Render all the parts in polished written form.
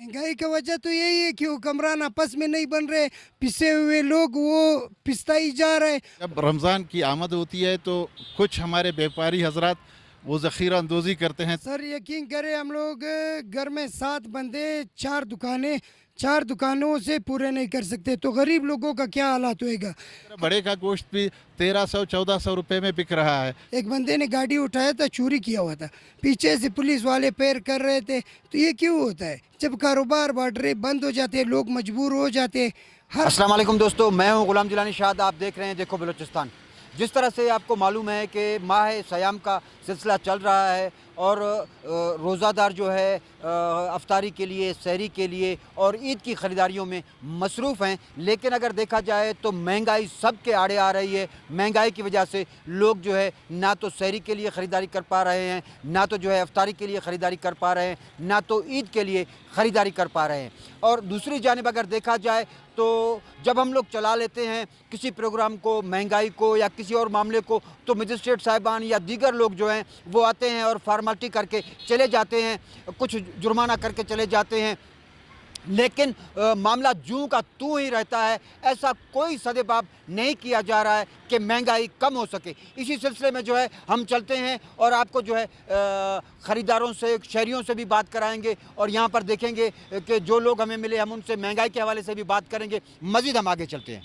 महंगाई का वजह तो यही है कि हुक्मरान आपस में नहीं बन रहे, पिसे हुए लोग वो पिसता ही जा रहे। जब रमज़ान की आमद होती है तो कुछ हमारे व्यापारी हजरात वो ज़ख़ीरा अंदोज़ी करते हैं। सर यकीन करें, हम लोग घर में 7 बंदे, 4 दुकानों से पूरे नहीं कर सकते, तो गरीब लोगों का क्या हालात होएगा। बड़े का गोश्त भी 1300-1400 रुपये में बिक रहा है। एक बंदे ने गाड़ी उठाया था, चोरी किया हुआ था, पीछे से पुलिस वाले पैर कर रहे थे। तो ये क्यों होता है? जब कारोबार बार्डरें बंद हो जाते हैं, लोग मजबूर हो जाते हैं। अस्सलाम वालेकुम दोस्तों, मैं हूं गुलाम जिलानी शाद। आप देख रहे हैं देखो बलूचिस्तान। जिस तरह से आपको मालूम है कि माह सयाम का सिलसिला चल रहा है और रोज़ादार जो है अफ्तारी के लिए, सहरी के लिए और ईद की ख़रीदारियों में मसरूफ़ हैं। लेकिन अगर देखा जाए तो महंगाई सब के आड़े आ रही है। महंगाई की वजह से लोग जो है ना तो सहरी के लिए ख़रीदारी कर पा रहे हैं, ना तो जो है अफ्तारी के लिए ख़रीदारी कर पा रहे हैं, ना तो ईद के लिए ख़रीदारी कर पा रहे हैं। और दूसरी जानिब अगर देखा जाए तो जब हम लोग चला लेते हैं किसी प्रोग्राम को, महंगाई को या किसी और मामले को, तो मजिस्ट्रेट साहिबान या दीगर लोग जो हैं वो आते हैं और फार्मालिटी करके चले जाते हैं, कुछ जुर्माना करके चले जाते हैं। लेकिन मामला जूं का तू ही रहता है। ऐसा कोई सदेबाब नहीं किया जा रहा है कि महंगाई कम हो सके। इसी सिलसिले में जो है हम चलते हैं और आपको जो है ख़रीदारों से, शहरियों से भी बात कराएंगे और यहाँ पर देखेंगे कि जो लोग हमें मिले हम उनसे महंगाई के हवाले से भी बात करेंगे। मज़ीद हम आगे चलते हैं।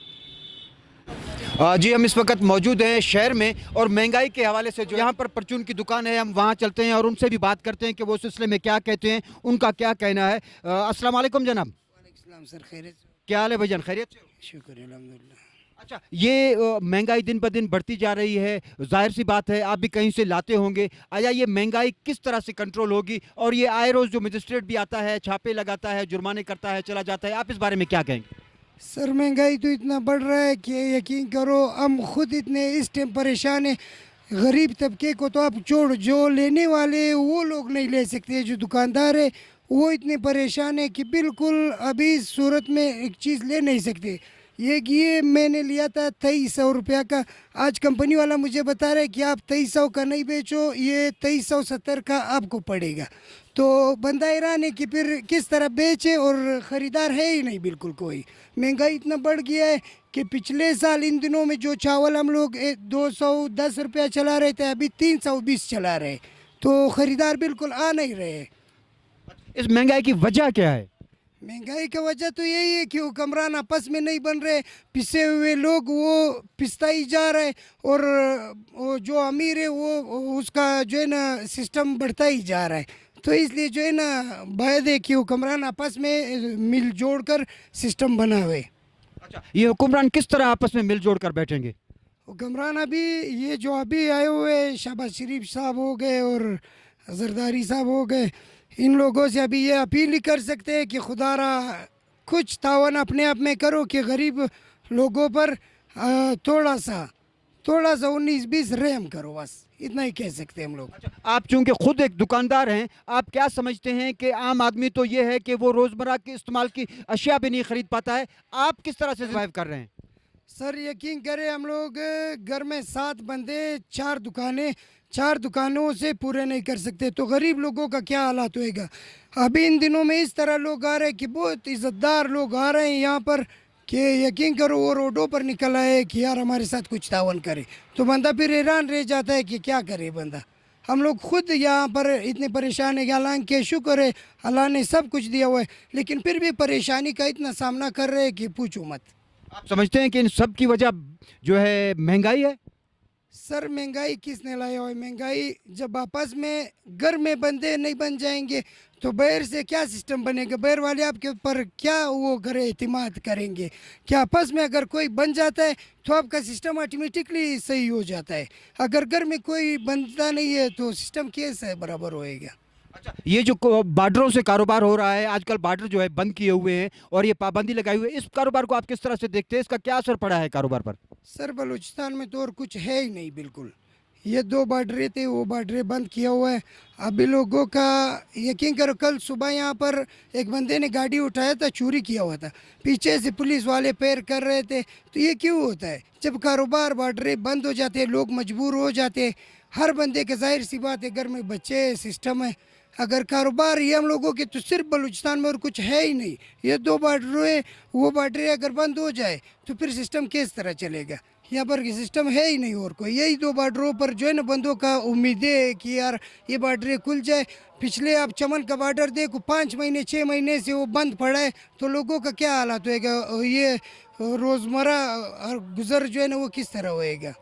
जी, हम इस वक्त मौजूद हैं शहर में और महंगाई के हवाले से जो यहाँ पर परचून की दुकान है, हम वहाँ चलते हैं और उनसे भी बात करते हैं कि वो सिलसिले में क्या कहते हैं, उनका क्या कहना है। अस्सलाम वालेकुम जनाब। वालेकुम सर, खैरियत? क्या हाल है भाईजान, खैरियत से? शुक्र है, अल्हम्दुलिल्लाह। अच्छा, ये महंगाई दिन ब दिन बढ़ती जा रही है, जाहिर सी बात है आप भी कहीं से लाते होंगे। आया ये महंगाई किस तरह से कंट्रोल होगी? और ये आए रोज़ जो मजिस्ट्रेट भी आता है, छापे लगाता है, जुर्माने करता है, चला जाता है, आप इस बारे में क्या कहेंगे? सर महंगाई तो इतना बढ़ रहा है कि यकीन करो हम खुद इतने इस टाइम परेशान हैं। गरीब तबके को तो आप छोड़, जो लेने वाले हैं, वो लोग नहीं ले सकते। जो दुकानदार है वो इतने परेशान है कि बिल्कुल अभी इस सूरत में एक चीज़ ले नहीं सकते। ये मैंने लिया था 2300 रुपया का, आज कंपनी वाला मुझे बता रहा है कि आप 2300 का नहीं बेचो, ये 2370 का आपको पड़ेगा। तो बंदा हैरान है कि फिर किस तरह बेचे और ख़रीदार है ही नहीं बिल्कुल कोई। महंगाई इतना बढ़ गया है कि पिछले साल इन दिनों में जो चावल हम लोग 210 रुपया चला रहे थे, अभी 320 चला रहे, तो ख़रीदार बिल्कुल आ नहीं रहे। इस महंगाई की वजह क्या है? महंगाई का वजह तो यही है कि हुक्मरान आपस में नहीं बन रहे, पिसे हुए लोग वो पिसता ही जा रहे और वो जो अमीर है वो उसका जो है ना सिस्टम बढ़ता ही जा रहा है। तो इसलिए जो है ना बायद है कि हुक्मरान आपस में मिल जोड़ कर सिस्टम बनावे। अच्छा, ये हुक्मरान किस तरह आपस में मिलजोल कर बैठेंगे? हुक्मरान अभी ये जो अभी आए हुए शहबाज शरीफ साहब हो गए और जरदारी साहब हो गए, इन लोगों से अभी ये अपील ही कर सकते हैं कि खुदारा कुछ तावन अपने आप में करो कि गरीब लोगों पर थोड़ा सा 19-20 रहम करो, बस इतना ही कह सकते हैं हम लोग। अच्छा, आप चूंकि खुद एक दुकानदार हैं, आप क्या समझते हैं कि आम आदमी तो ये है कि वो रोज़मर्रा के इस्तेमाल की अशिया भी नहीं ख़रीद पाता है, आप किस तरह से सर्वाइव कर रहे हैं? सर यकीन करें, हम लोग घर में 7 बंदे, 4 दुकानों से पूरे नहीं कर सकते, तो गरीब लोगों का क्या हालात होएगा। अभी इन दिनों में इस तरह लोग आ रहे हैं कि बहुत इज़्ज़तदार लोग आ रहे हैं यहाँ पर कि यकीन करो वो रोडों पर निकल आए कि यार हमारे साथ कुछ तावन करे, तो बंदा फिर हैरान रह जाता है कि क्या करे बंदा। हम लोग खुद यहाँ पर इतने परेशान है कि हालांकि शुक्र है अल्लाह ने सब कुछ दिया हुआ है, लेकिन फिर भी परेशानी का इतना सामना कर रहे हैं कि पूछो मत। आप समझते हैं कि इन सब की वजह जो है महंगाई है? सर महंगाई किसने लाया हुआ है? महंगाई जब आपस में घर में बंदे नहीं बन जाएंगे तो बाहर से क्या सिस्टम बनेगा? बाहर वाले आपके ऊपर क्या वो करे एतमाद करेंगे? क्या आपस में अगर कोई बन जाता है तो आपका सिस्टम ऑटोमेटिकली सही हो जाता है। अगर घर में कोई बनता नहीं है तो सिस्टम कैसे बराबर होएगा? अच्छा, ये जो बार्डरों से कारोबार हो रहा है, आजकल बार्डर जो है बंद किए हुए हैं और ये पाबंदी लगाई हुई है, इस कारोबार को आप किस तरह से देखते हैं? इसका क्या असर पड़ा है कारोबार पर? सर बलूचिस्तान में तो और कुछ है ही नहीं बिल्कुल। ये 2 बार्डरें थे, वो बार्डरें बंद किया हुआ है। अभी लोगों का यकीन करो, कल सुबह यहाँ पर एक बंदे ने गाड़ी उठाया था, चोरी किया हुआ था, पीछे से पुलिस वाले पैर कर रहे थे। तो ये क्यों होता है? जब कारोबार बार्डरें बंद हो जाते हैं, लोग मजबूर हो जाते हैं, हर बंदे के जाहिर सी बात है घर में बच्चे सिस्टम है, अगर कारोबार ही हम लोगों के तो सिर्फ बलूचिस्तान में और कुछ है ही नहीं। ये 2 बॉर्डर है, वो बॉर्डर अगर बंद हो जाए तो फिर सिस्टम किस तरह चलेगा? यहाँ पर सिस्टम है ही नहीं और कोई। यही 2 बॉर्डरों पर जो है ना बंदों का उम्मीदें है कि यार ये बॉर्डर खुल जाए। पिछले आप चमन का बॉर्डर देखो, 5 महीने 6 महीने से वो बंद पड़ा है, तो लोगों का क्या हालात होएगा? ये रोज़मर्रा गुजर जो है ना वो किस तरह होएगा?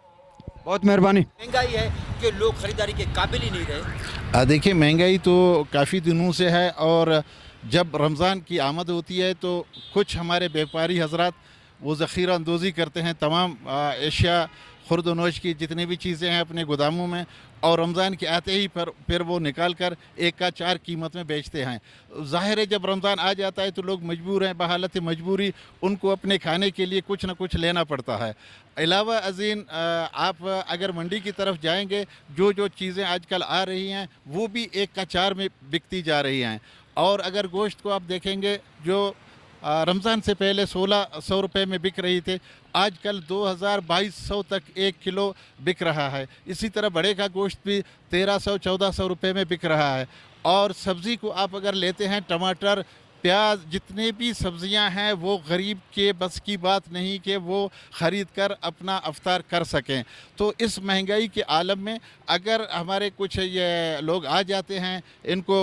बहुत मेहरबानी। महंगाई है कि लोग खरीदारी के काबिल ही नहीं रहे। देखिए, महंगाई तो काफ़ी दिनों से है, और जब रमज़ान की आमद होती है तो कुछ हमारे व्यापारी हजरात वो ज़ख़ीरा अंदोज़ी करते हैं तमाम एशिया खुर्द नोश की जितनी भी चीज़ें हैं अपने गोदामों में, और रमज़ान के आते ही फिर वो निकाल कर 1 का 4 कीमत में बेचते हैं। ज़ाहिर है जब रमज़ान आ जाता है तो लोग मजबूर हैं, बहालत मजबूरी उनको अपने खाने के लिए कुछ ना कुछ लेना पड़ता है। अलावा अज़ीन आप अगर मंडी की तरफ जाएंगे, जो जो चीज़ें आजकल आ रही हैं वो भी 1 का 4 में बिकती जा रही हैं। और अगर गोश्त को आप देखेंगे, जो रमज़ान से पहले 1600 रुपये में बिक रही थे, आजकल 2200 तक 1 किलो बिक रहा है। इसी तरह बड़े का गोश्त भी 1300-1400 रुपये में बिक रहा है। और सब्ज़ी को आप अगर लेते हैं, टमाटर, प्याज, जितने भी सब्ज़ियां हैं वो गरीब के बस की बात नहीं कि वो ख़रीद कर अपना अफ्तार कर सकें। तो इस महंगाई के आलम में अगर हमारे कुछ ये लोग आ जाते हैं इनको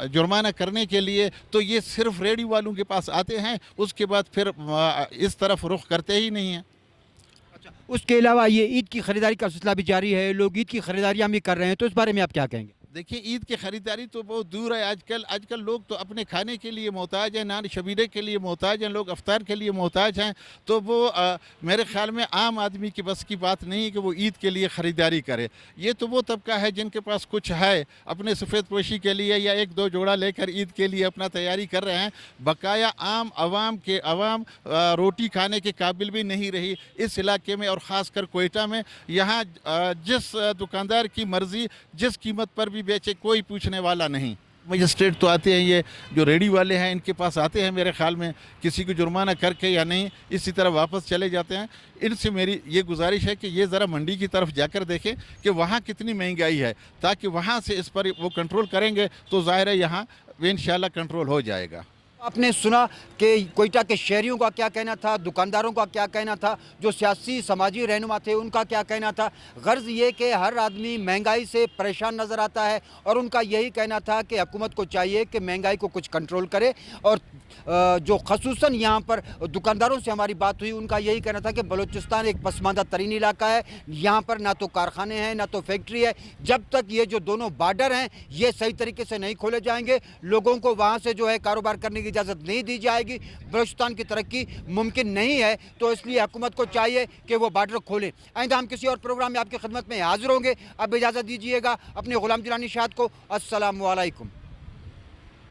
जुर्माना करने के लिए, तो ये सिर्फ रेडी वालों के पास आते हैं, उसके बाद फिर इस तरफ रुख करते ही नहीं हैं। उसके अलावा ये ईद की ख़रीदारी का सिलसिला भी जारी है, लोग ईद की ख़रीदारियाँ भी कर रहे हैं, तो इस बारे में आप क्या कहेंगे? देखिए, ईद की ख़रीदारी तो बहुत दूर है। आजकल लोग तो अपने खाने के लिए मोहताज हैं, नान शबीरे के लिए मोहताज हैं, लोग अफ्तार के लिए मोहताज हैं। तो वो मेरे ख़्याल में आम आदमी की बस की बात नहीं कि वो ईद के लिए ख़रीदारी करे। ये तो वो तबका है जिनके पास कुछ है, अपने सफ़ेद पोशी के लिए या 1-2 जोड़ा लेकर ईद के लिए अपना तैयारी कर रहे हैं। बकाया आम आवाम रोटी खाने के काबिल भी नहीं रही इस इलाके में, और ख़ासकर कोयटा में। यहाँ जिस दुकानदार की मर्ज़ी जिस कीमत पर भी बेचे, कोई पूछने वाला नहीं। मजिस्ट्रेट तो आते हैं, ये जो रेडी वाले हैं इनके पास आते हैं, मेरे ख्याल में किसी को जुर्माना करके या नहीं, इसी तरह वापस चले जाते हैं। इनसे मेरी ये गुजारिश है कि ये ज़रा मंडी की तरफ जाकर देखें कि वहाँ कितनी महंगाई है, ताकि वहाँ से इस पर वो कंट्रोल करेंगे तो ज़ाहिर है यहाँ इंशाल्लाह कंट्रोल हो जाएगा। आपने सुना कि कोयटा के शहरियों का क्या कहना था, दुकानदारों का क्या कहना था, जो सियासी समाजी रहनुमा थे उनका क्या कहना था। गर्ज़ ये कि हर आदमी महंगाई से परेशान नज़र आता है, और उनका यही कहना था कि हुकूमत को चाहिए कि महंगाई को कुछ कंट्रोल करे। और जो खसूसन यहाँ पर दुकानदारों से हमारी बात हुई, उनका यही कहना था कि बलूचिस्तान एक पसमानदा तरीन इलाका है, यहाँ पर ना तो कारखाने हैं ना तो फैक्ट्री है। जब तक ये जो दोनों बॉर्डर हैं ये सही तरीके से नहीं खोले जाएंगे, लोगों को वहाँ से जो है कारोबार करने की इजाज़त नहीं दी जाएगी, बलूचिस्तान की तरक्की मुमकिन नहीं है। तो इसलिए हुकूमत को चाहिए कि वो बॉर्डर खोले। आइंदा हम किसी और प्रोग्राम में आपकी खिदमत में हाजिर होंगे। अब इजाज़त दीजिएगा अपने गुलाम जिलानी शाद को। अस्सलामु अलैकुम।